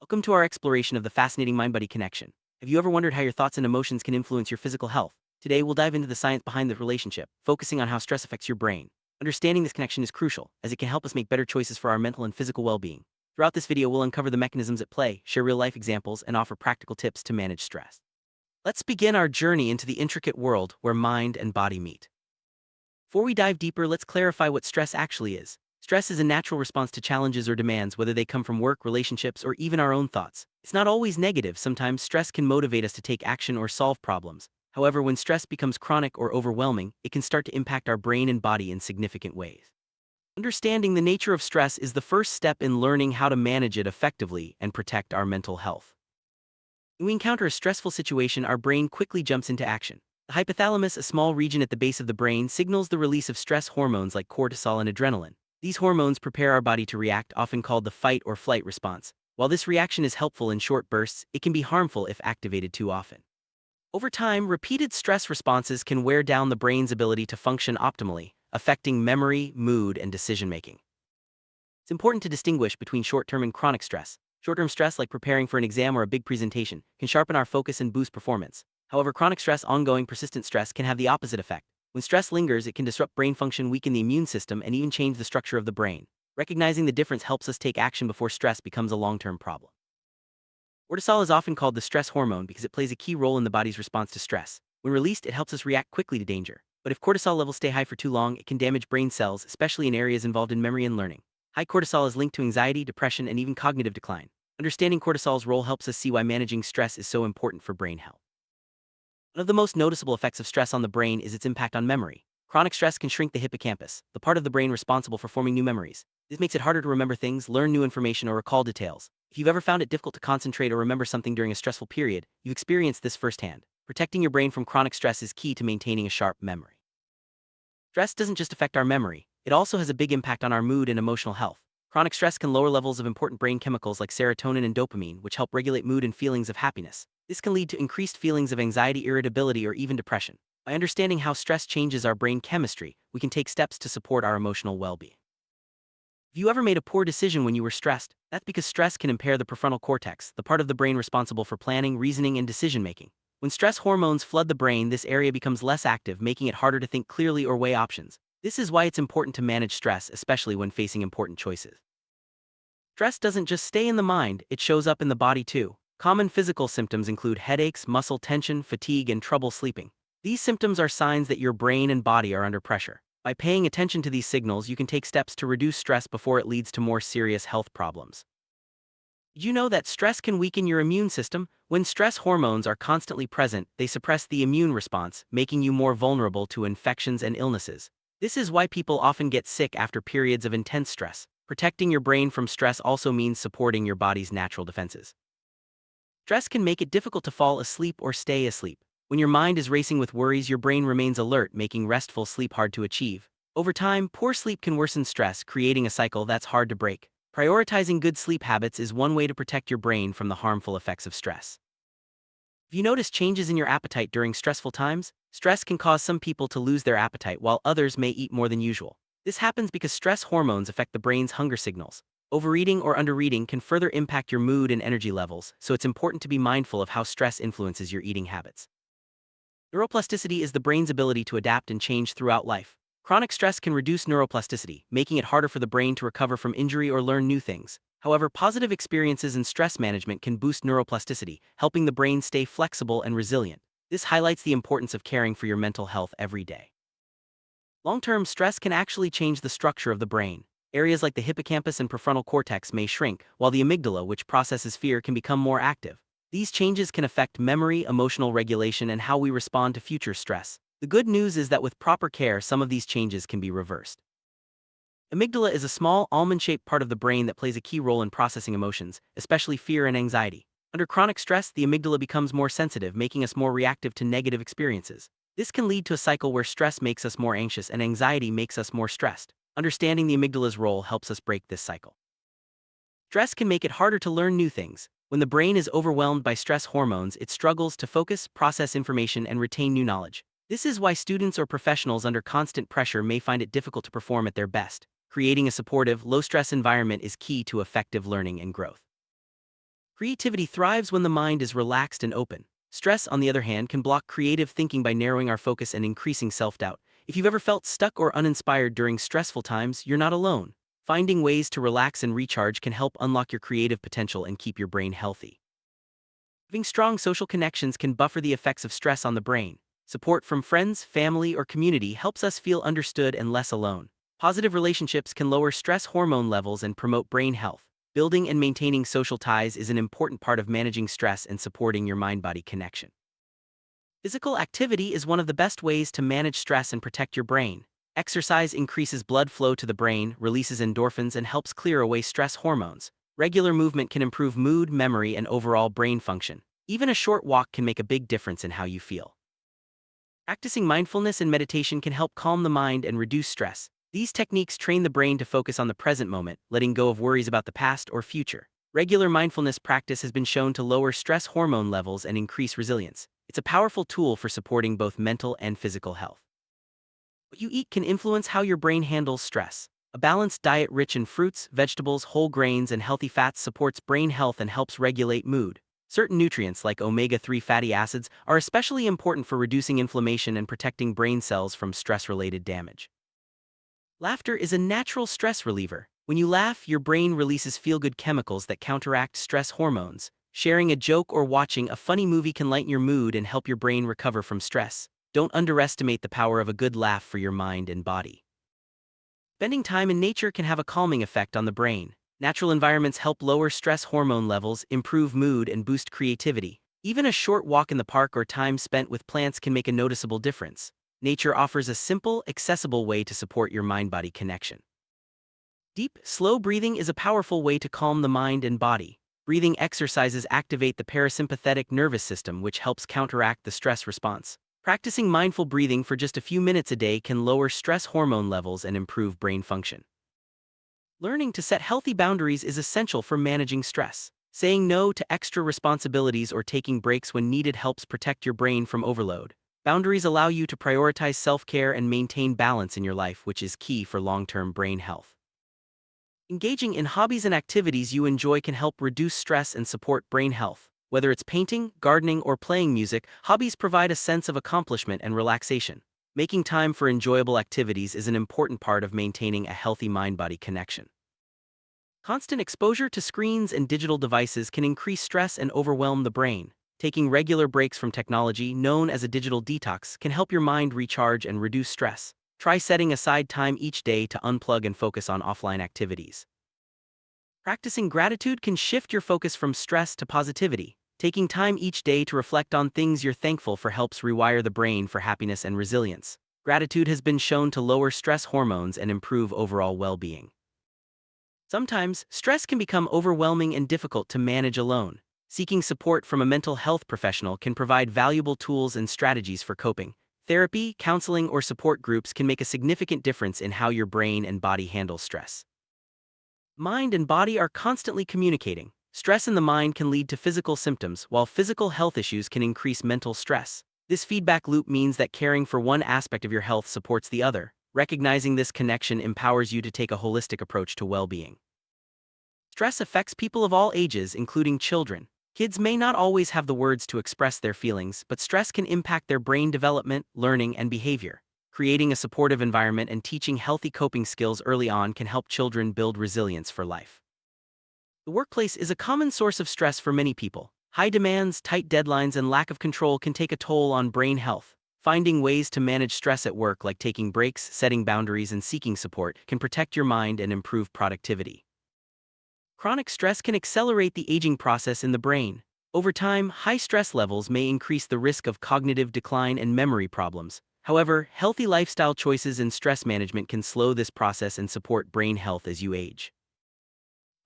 Welcome to our exploration of the fascinating mind-body connection. Have you ever wondered how your thoughts and emotions can influence your physical health? Today, we'll dive into the science behind the relationship, focusing on how stress affects your brain. Understanding this connection is crucial, as it can help us make better choices for our mental and physical well-being. Throughout this video, we'll uncover the mechanisms at play, share real-life examples, and offer practical tips to manage stress. Let's begin our journey into the intricate world where mind and body meet. Before we dive deeper, let's clarify what stress actually is. Stress is a natural response to challenges or demands, whether they come from work, relationships, or even our own thoughts. It's not always negative. Sometimes stress can motivate us to take action or solve problems. However, when stress becomes chronic or overwhelming, it can start to impact our brain and body in significant ways. Understanding the nature of stress is the first step in learning how to manage it effectively and protect our mental health. When we encounter a stressful situation, our brain quickly jumps into action. The hypothalamus, a small region at the base of the brain, signals the release of stress hormones like cortisol and adrenaline. These hormones prepare our body to react, often called the fight or flight response. While this reaction is helpful in short bursts, it can be harmful if activated too often. Over time, repeated stress responses can wear down the brain's ability to function optimally, affecting memory, mood, and decision-making. It's important to distinguish between short-term and chronic stress. Short-term stress, like preparing for an exam or a big presentation, can sharpen our focus and boost performance. However, chronic stress, ongoing persistent stress, can have the opposite effect. When stress lingers, it can disrupt brain function, weaken the immune system, and even change the structure of the brain. Recognizing the difference helps us take action before stress becomes a long-term problem. Cortisol is often called the stress hormone because it plays a key role in the body's response to stress. When released, it helps us react quickly to danger. But if cortisol levels stay high for too long, it can damage brain cells, especially in areas involved in memory and learning. High cortisol is linked to anxiety, depression, and even cognitive decline. Understanding cortisol's role helps us see why managing stress is so important for brain health. One of the most noticeable effects of stress on the brain is its impact on memory. Chronic stress can shrink the hippocampus, the part of the brain responsible for forming new memories. This makes it harder to remember things, learn new information, or recall details. If you've ever found it difficult to concentrate or remember something during a stressful period, you've experienced this firsthand. Protecting your brain from chronic stress is key to maintaining a sharp memory. Stress doesn't just affect our memory, it also has a big impact on our mood and emotional health. Chronic stress can lower levels of important brain chemicals like serotonin and dopamine, which help regulate mood and feelings of happiness. This can lead to increased feelings of anxiety, irritability, or even depression. By understanding how stress changes our brain chemistry, we can take steps to support our emotional well-being. Have you ever made a poor decision when you were stressed? That's because stress can impair the prefrontal cortex, the part of the brain responsible for planning, reasoning, and decision-making. When stress hormones flood the brain, this area becomes less active, making it harder to think clearly or weigh options. This is why it's important to manage stress, especially when facing important choices. Stress doesn't just stay in the mind, it shows up in the body too. Common physical symptoms include headaches, muscle tension, fatigue, and trouble sleeping. These symptoms are signs that your brain and body are under pressure. By paying attention to these signals, you can take steps to reduce stress before it leads to more serious health problems. Did you know that stress can weaken your immune system? When stress hormones are constantly present, they suppress the immune response, making you more vulnerable to infections and illnesses. This is why people often get sick after periods of intense stress. Protecting your brain from stress also means supporting your body's natural defenses. Stress can make it difficult to fall asleep or stay asleep. When your mind is racing with worries, your brain remains alert, making restful sleep hard to achieve. Over time, poor sleep can worsen stress, creating a cycle that's hard to break. Prioritizing good sleep habits is one way to protect your brain from the harmful effects of stress. Have you noticed changes in your appetite during stressful times? Stress can cause some people to lose their appetite while others may eat more than usual. This happens because stress hormones affect the brain's hunger signals. Overeating or undereating can further impact your mood and energy levels, so it's important to be mindful of how stress influences your eating habits. Neuroplasticity is the brain's ability to adapt and change throughout life. Chronic stress can reduce neuroplasticity, making it harder for the brain to recover from injury or learn new things. However, positive experiences and stress management can boost neuroplasticity, helping the brain stay flexible and resilient. This highlights the importance of caring for your mental health every day. Long-term stress can actually change the structure of the brain. Areas like the hippocampus and prefrontal cortex may shrink, while the amygdala, which processes fear, can become more active. These changes can affect memory, emotional regulation, and how we respond to future stress. The good news is that with proper care, some of these changes can be reversed. Amygdala is a small, almond-shaped part of the brain that plays a key role in processing emotions, especially fear and anxiety. Under chronic stress, the amygdala becomes more sensitive, making us more reactive to negative experiences. This can lead to a cycle where stress makes us more anxious and anxiety makes us more stressed. Understanding the amygdala's role helps us break this cycle. Stress can make it harder to learn new things. When the brain is overwhelmed by stress hormones, it struggles to focus, process information, and retain new knowledge. This is why students or professionals under constant pressure may find it difficult to perform at their best. Creating a supportive, low-stress environment is key to effective learning and growth. Creativity thrives when the mind is relaxed and open. Stress, on the other hand, can block creative thinking by narrowing our focus and increasing self-doubt. If you've ever felt stuck or uninspired during stressful times, you're not alone. Finding ways to relax and recharge can help unlock your creative potential and keep your brain healthy. Having strong social connections can buffer the effects of stress on the brain. Support from friends, family, or community helps us feel understood and less alone. Positive relationships can lower stress hormone levels and promote brain health. Building and maintaining social ties is an important part of managing stress and supporting your mind-body connection. Physical activity is one of the best ways to manage stress and protect your brain. Exercise increases blood flow to the brain, releases endorphins, and helps clear away stress hormones. Regular movement can improve mood, memory, and overall brain function. Even a short walk can make a big difference in how you feel. Practicing mindfulness and meditation can help calm the mind and reduce stress. These techniques train the brain to focus on the present moment, letting go of worries about the past or future. Regular mindfulness practice has been shown to lower stress hormone levels and increase resilience. It's a powerful tool for supporting both mental and physical health. What you eat can influence how your brain handles stress. A balanced diet rich in fruits, vegetables, whole grains, and healthy fats supports brain health and helps regulate mood. Certain nutrients like omega-3 fatty acids are especially important for reducing inflammation and protecting brain cells from stress-related damage. Laughter is a natural stress reliever. When you laugh, your brain releases feel-good chemicals that counteract stress hormones. Sharing a joke or watching a funny movie can lighten your mood and help your brain recover from stress. Don't underestimate the power of a good laugh for your mind and body. Spending time in nature can have a calming effect on the brain. Natural environments help lower stress hormone levels, improve mood, and boost creativity. Even a short walk in the park or time spent with plants can make a noticeable difference. Nature offers a simple, accessible way to support your mind-body connection. Deep, slow breathing is a powerful way to calm the mind and body. Breathing exercises activate the parasympathetic nervous system, which helps counteract the stress response. Practicing mindful breathing for just a few minutes a day can lower stress hormone levels and improve brain function. Learning to set healthy boundaries is essential for managing stress. Saying no to extra responsibilities or taking breaks when needed helps protect your brain from overload. Boundaries allow you to prioritize self-care and maintain balance in your life, which is key for long-term brain health. Engaging in hobbies and activities you enjoy can help reduce stress and support brain health. Whether it's painting, gardening, or playing music, hobbies provide a sense of accomplishment and relaxation. Making time for enjoyable activities is an important part of maintaining a healthy mind-body connection. Constant exposure to screens and digital devices can increase stress and overwhelm the brain. Taking regular breaks from technology, known as a digital detox, can help your mind recharge and reduce stress. Try setting aside time each day to unplug and focus on offline activities. Practicing gratitude can shift your focus from stress to positivity. Taking time each day to reflect on things you're thankful for helps rewire the brain for happiness and resilience. Gratitude has been shown to lower stress hormones and improve overall well-being. Sometimes, stress can become overwhelming and difficult to manage alone. Seeking support from a mental health professional can provide valuable tools and strategies for coping. Therapy, counseling, or support groups can make a significant difference in how your brain and body handle stress. Mind and body are constantly communicating. Stress in the mind can lead to physical symptoms, while physical health issues can increase mental stress. This feedback loop means that caring for one aspect of your health supports the other. Recognizing this connection empowers you to take a holistic approach to well-being. Stress affects people of all ages, including children. Kids may not always have the words to express their feelings, but stress can impact their brain development, learning, and behavior. Creating a supportive environment and teaching healthy coping skills early on can help children build resilience for life. The workplace is a common source of stress for many people. High demands, tight deadlines, and lack of control can take a toll on brain health. Finding ways to manage stress at work, like taking breaks, setting boundaries, and seeking support, can protect your mind and improve productivity. Chronic stress can accelerate the aging process in the brain. Over time, high stress levels may increase the risk of cognitive decline and memory problems. However, healthy lifestyle choices and stress management can slow this process and support brain health as you age.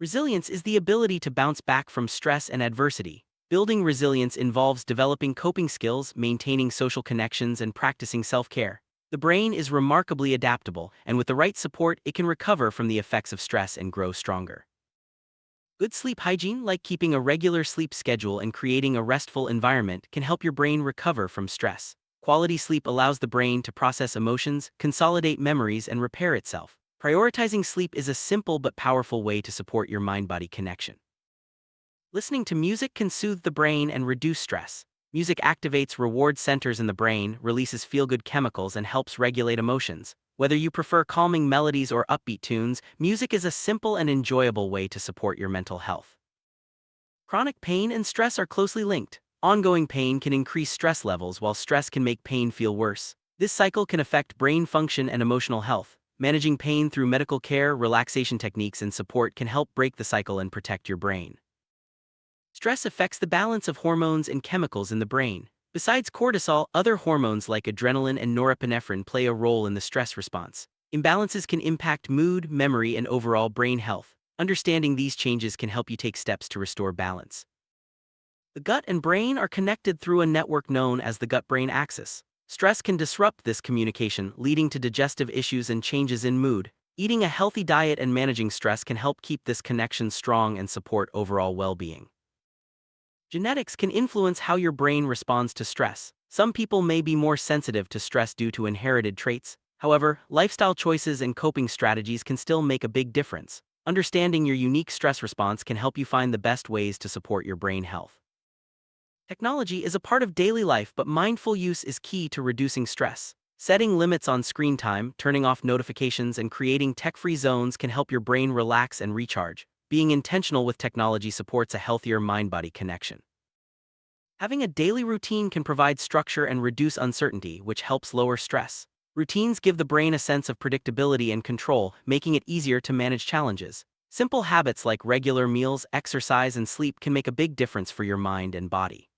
Resilience is the ability to bounce back from stress and adversity. Building resilience involves developing coping skills, maintaining social connections, and practicing self-care. The brain is remarkably adaptable, and with the right support, it can recover from the effects of stress and grow stronger. Good sleep hygiene, like keeping a regular sleep schedule and creating a restful environment, can help your brain recover from stress. Quality sleep allows the brain to process emotions, consolidate memories, and repair itself. Prioritizing sleep is a simple but powerful way to support your mind-body connection. Listening to music can soothe the brain and reduce stress. Music activates reward centers in the brain, releases feel-good chemicals, and helps regulate emotions. Whether you prefer calming melodies or upbeat tunes, music is a simple and enjoyable way to support your mental health. Chronic pain and stress are closely linked. Ongoing pain can increase stress levels, while stress can make pain feel worse. This cycle can affect brain function and emotional health. Managing pain through medical care, relaxation techniques, and support can help break the cycle and protect your brain. Stress affects the balance of hormones and chemicals in the brain. Besides cortisol, other hormones like adrenaline and norepinephrine play a role in the stress response. Imbalances can impact mood, memory, and overall brain health. Understanding these changes can help you take steps to restore balance. The gut and brain are connected through a network known as the gut-brain axis. Stress can disrupt this communication, leading to digestive issues and changes in mood. Eating a healthy diet and managing stress can help keep this connection strong and support overall well-being. Genetics can influence how your brain responds to stress. Some people may be more sensitive to stress due to inherited traits. However, lifestyle choices and coping strategies can still make a big difference. Understanding your unique stress response can help you find the best ways to support your brain health. Technology is a part of daily life, but mindful use is key to reducing stress. Setting limits on screen time, turning off notifications, and creating tech-free zones can help your brain relax and recharge. Being intentional with technology supports a healthier mind-body connection. Having a daily routine can provide structure and reduce uncertainty, which helps lower stress. Routines give the brain a sense of predictability and control, making it easier to manage challenges. Simple habits like regular meals, exercise, and sleep can make a big difference for your mind and body.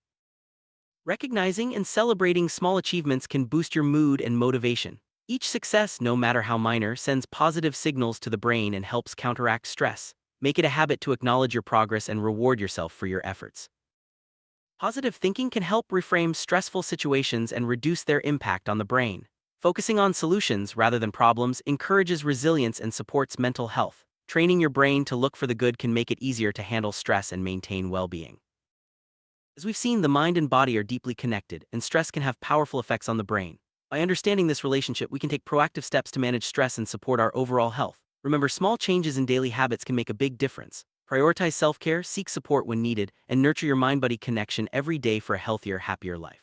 Recognizing and celebrating small achievements can boost your mood and motivation. Each success, no matter how minor, sends positive signals to the brain and helps counteract stress. Make it a habit to acknowledge your progress and reward yourself for your efforts. Positive thinking can help reframe stressful situations and reduce their impact on the brain. Focusing on solutions rather than problems encourages resilience and supports mental health. Training your brain to look for the good can make it easier to handle stress and maintain well-being. As we've seen, the mind and body are deeply connected, and stress can have powerful effects on the brain. By understanding this relationship, we can take proactive steps to manage stress and support our overall health. Remember, small changes in daily habits can make a big difference. Prioritize self-care, seek support when needed, and nurture your mind-body connection every day for a healthier, happier life.